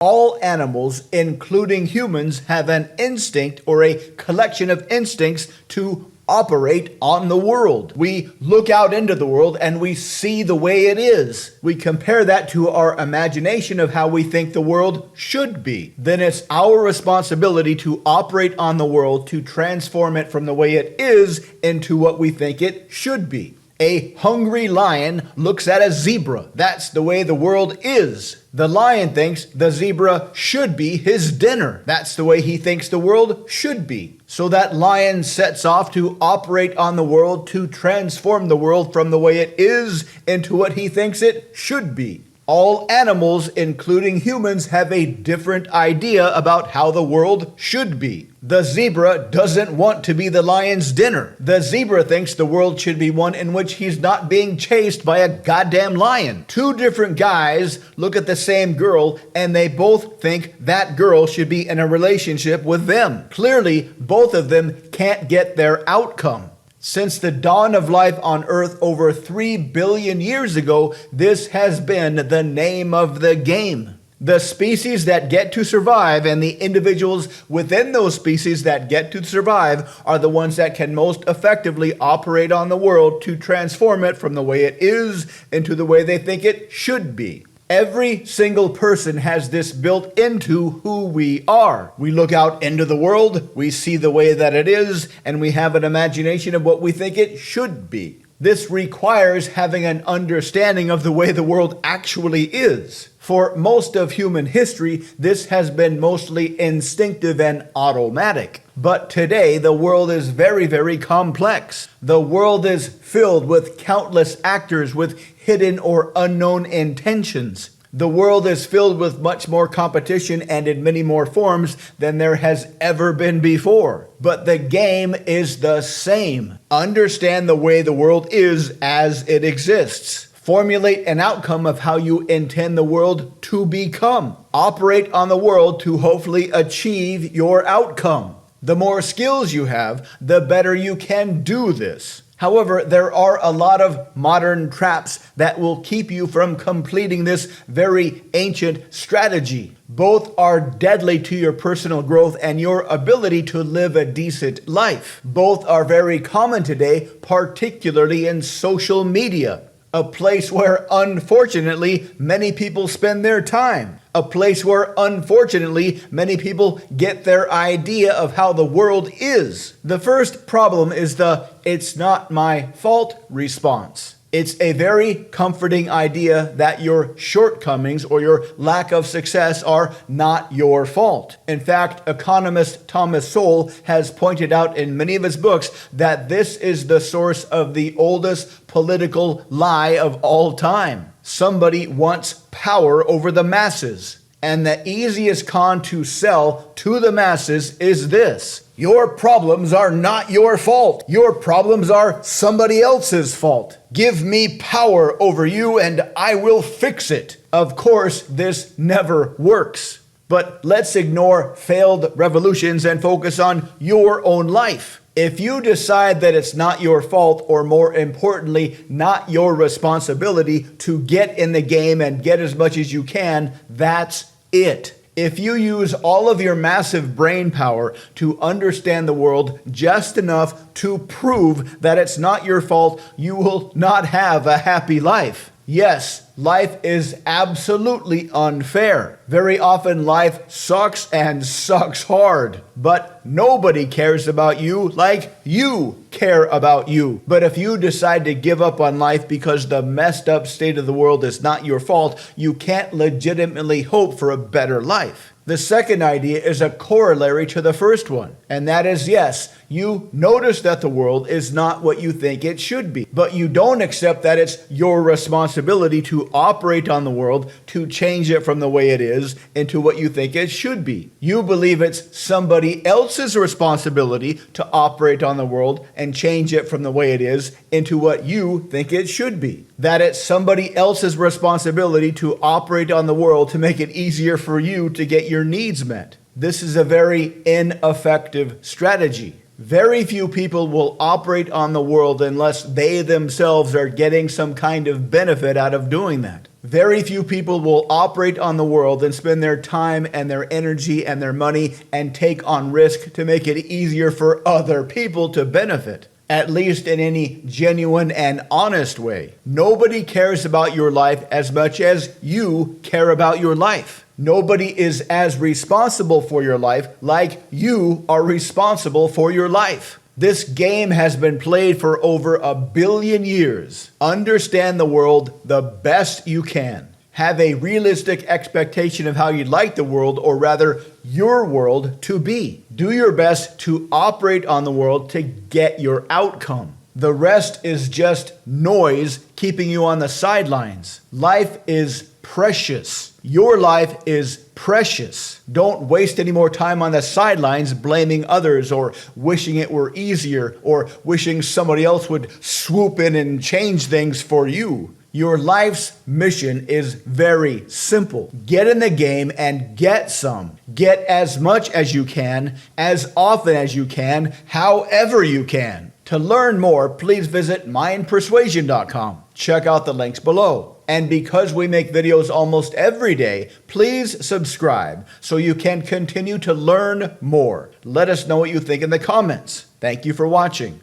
All animals, including humans, have an instinct or a collection of instincts to operate on the world. We look out into the world and we see the way it is. We compare that to our imagination of how we think the world should be. Then it's our responsibility to operate on the world to transform it from the way it is into what we think it should be. A hungry lion looks at a zebra. That's the way the world is. The lion thinks the zebra should be his dinner. That's the way he thinks the world should be. So that lion sets off to operate on the world to transform the world from the way it is into what he thinks it should be. All animals, including humans, have a different idea about how the world should be. The zebra doesn't want to be the lion's dinner. The zebra thinks the world should be one in which he's not being chased by a goddamn lion. Two different guys look at the same girl and they both think that girl should be in a relationship with them. Clearly, both of them can't get their outcome. Since the dawn of life on Earth over 3 billion years ago, this has been the name of the game. The species that get to survive and the individuals within those species that get to survive are the ones that can most effectively operate on the world to transform it from the way it is into the way they think it should be. Every single person has this built into who we are. We look out into the world, we see the way that it is, and we have an imagination of what we think it should be. This requires having an understanding of the way the world actually is. For most of human history, this has been mostly instinctive and automatic. But today, the world is very, very complex. The world is filled with countless actors with hidden or unknown intentions. The world is filled with much more competition and in many more forms than there has ever been before. But the game is the same. Understand the way the world is as it exists. Formulate an outcome of how you intend the world to become. Operate on the world to hopefully achieve your outcome. The more skills you have, the better you can do this. However, there are a lot of modern traps that will keep you from completing this very ancient strategy. Both are deadly to your personal growth and your ability to live a decent life. Both are very common today, particularly in social media. A place where, unfortunately, many people spend their time. A place where, unfortunately, many people get their idea of how the world is. The first problem is the "it's not my fault" response. It's a very comforting idea that your shortcomings or your lack of success are not your fault. In fact, economist Thomas Sowell has pointed out in many of his books that this is the source of the oldest political lie of all time. Somebody wants power over the masses. And the easiest con to sell to the masses is this: your problems are not your fault. Your problems are somebody else's fault. Give me power over you and I will fix it. Of course, this never works. But let's ignore failed revolutions and focus on your own life. If you decide that it's not your fault, or more importantly, not your responsibility to get in the game and get as much as you can, that's it. If you use all of your massive brain power to understand the world just enough to prove that it's not your fault, you will not have a happy life. Yes, life is absolutely unfair. Very often life sucks and sucks hard. But nobody cares about you like you care about you. But if you decide to give up on life because the messed up state of the world is not your fault, you can't legitimately hope for a better life. The second idea is a corollary to the first one, and that is, yes, you notice that the world is not what you think it should be, but you don't accept that it's your responsibility to operate on the world to change it from the way it is into what you think it should be. You believe it's somebody else's responsibility to operate on the world and change it from the way it is into what you think it should be. That it's somebody else's responsibility to operate on the world to make it easier for you to get your needs met. This is a very ineffective strategy. Very few people will operate on the world unless they themselves are getting some kind of benefit out of doing that. Very few people will operate on the world and spend their time and their energy and their money and take on risk to make it easier for other people to benefit, at least in any genuine and honest way. Nobody cares about your life as much as you care about your life. Nobody is as responsible for your life like you are responsible for your life. This game has been played for over 1 billion years. Understand the world the best you can. Have a realistic expectation of how you'd like the world, or rather your world, to be. Do your best to operate on the world to get your outcome. The rest is just noise keeping you on the sidelines. Life is precious. Your life is precious. Don't waste any more time on the sidelines blaming others or wishing it were easier or wishing somebody else would swoop in and change things for you. Your life's mission is very simple. Get in the game and get some. Get as much as you can, as often as you can, however you can. To learn more, please visit mindpersuasion.com. Check out the links below. And because we make videos almost every day, please subscribe so you can continue to learn more. Let us know what you think in the comments. Thank you for watching.